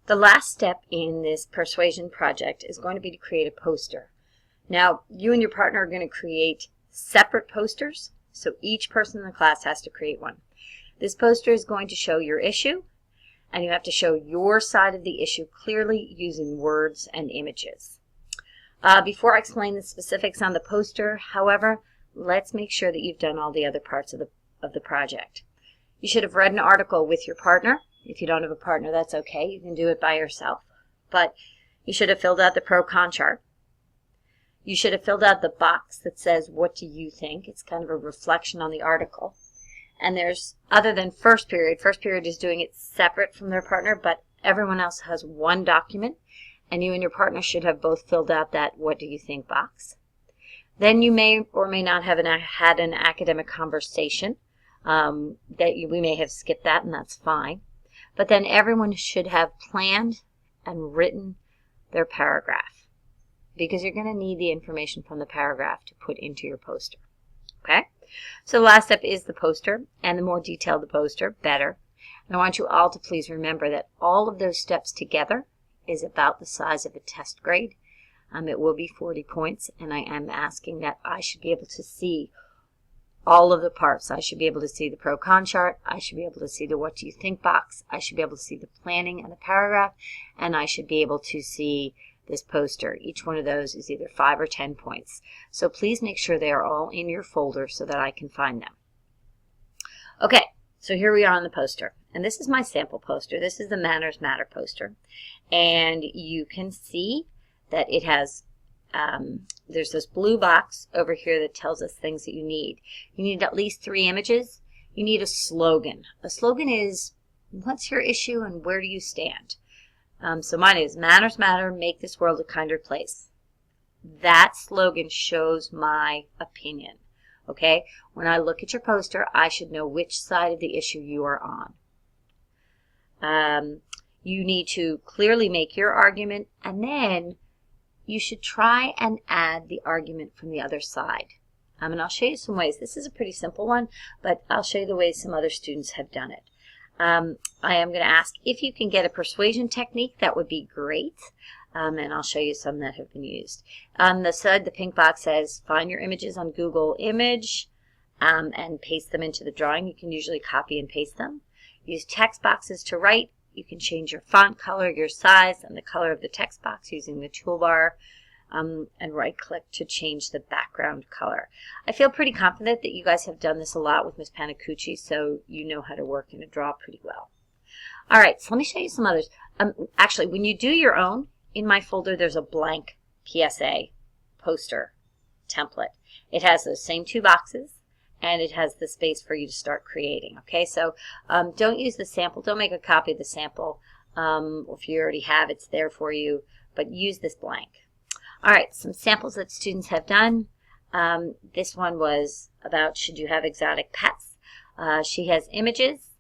The last step in this persuasion project is going to be to create a poster. Now, you and your partner are going to create separate posters, so each person in the class has to create one. This poster is going to show your issue, and you have to show your side of the issue clearly using words and images. Before I explain the specifics on the poster, however, let's make sure that you've done all the other parts of the project. You should have read an article with your partner. If you don't have a partner, that's okay. You can do it by yourself. But you should have filled out the pro-con chart. You should have filled out the box that says, what do you think? It's kind of a reflection on the article. And there's, other than first period is doing it separate from their partner, but everyone else has one document, and you and your partner should have both filled out that what do you think box. Then you may or may not have had an academic conversation. We may have skipped that, and that's fine. But then everyone should have planned and written their paragraph, because you're going to need the information from the paragraph to put into your poster. Okay? So the last step is the poster, and the more detailed the poster, better. And I want you all to please remember that all of those steps together is about the size of a test grade. It will be 40 points, and I am asking that I should be able to see all of the parts. I should be able to see the pro-con chart. I should be able to see the what do you think box. I should be able to see the planning and the paragraph, and I should be able to see this poster. Each one of those is either 5 or 10 points. So please make sure they are all in your folder so that I can find them. Okay, so here we are on the poster. And this is my sample poster. This is the Manners Matter poster. And you can see that it has, there's this blue box over here that tells us things that you need. You need at least 3 images. You need a slogan. A slogan is, what's your issue and where do you stand? So mine is, Manners Matter, make this world a kinder place. That slogan shows my opinion. Okay? When I look at your poster, I should know which side of the issue you are on. You need to clearly make your argument, and then you should try and add the argument from the other side. And I'll show you some ways. This is a pretty simple one, but I'll show you the ways some other students have done it. I am going to ask if you can get a persuasion technique. That would be great. And I'll show you some that have been used. On the side, the pink box says, find your images on Google Image and paste them into the drawing. You can usually copy and paste them. Use text boxes to write. You can change your font color, your size, and the color of the text box using the toolbar, and right-click to change the background color. I feel pretty confident that you guys have done this a lot with Ms. Panacucci, so you know how to work in a draw pretty well. All right, so let me show you some others. Actually, when you do your own, in my folder there's a blank PSA poster template. It has those same 2 boxes, and it has the space for you to start creating. Okay, so don't use the sample. Don't make a copy of the sample. If you already have, it's there for you, but use this blank. All right, some samples that students have done. This one was about, should you have exotic pets? She has images.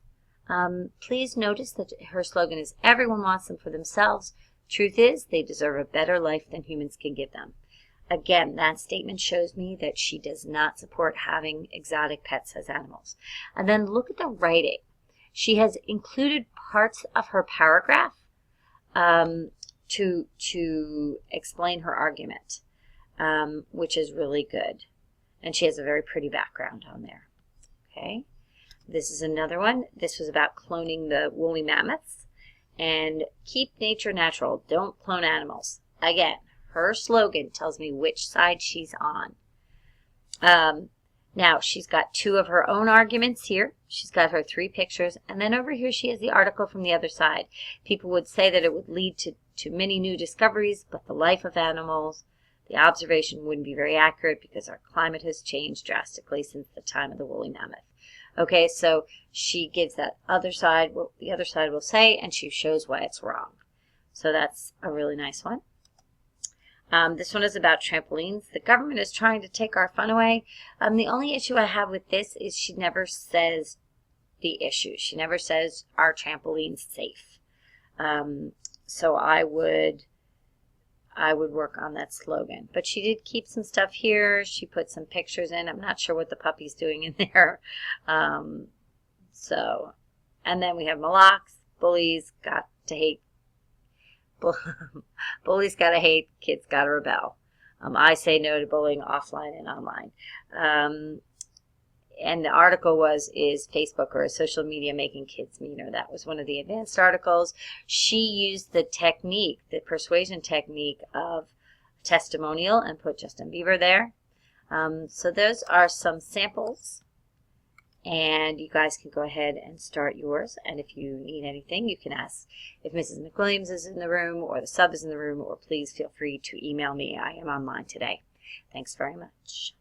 Please notice that her slogan is, everyone wants them for themselves. Truth is, they deserve a better life than humans can give them. Again, that statement shows me that she does not support having exotic pets as animals. And then look at the writing. She has included parts of her paragraph to explain her argument, which is really good. And she has a very pretty background on there. Okay, this is another one. This was about cloning the woolly mammoths. And keep nature natural. Don't clone animals. Again, her slogan tells me which side she's on. Now, she's got 2 of her own arguments here. She's got her 3 pictures. And then over here she has the article from the other side. People would say that it would lead to many new discoveries, but the life of animals, the observation wouldn't be very accurate because our climate has changed drastically since the time of the woolly mammoth. Okay, so she gives that other side what the other side will say, and she shows why it's wrong. So that's a really nice one. This one is about trampolines. The government is trying to take our fun away. The only issue I have with this is she never says the issue. She never says, are trampolines safe? So I would work on that slogan. But she did keep some stuff here. She put some pictures in. I'm not sure what the puppy's doing in there. And then we have Malaks, bullies, got to hate Bullies gotta hate, kids gotta rebel. I say no to bullying offline and online. And the article was, is Facebook or social media making kids meaner? That was one of the advanced articles. She used the technique, the persuasion technique of testimonial, and put Justin Bieber there. So those are some samples, and you guys can go ahead and start yours. And if you need anything, you can ask if Mrs. McWilliams is in the room or the sub is in the room, or please feel free to email me. I am online today. Thanks very much.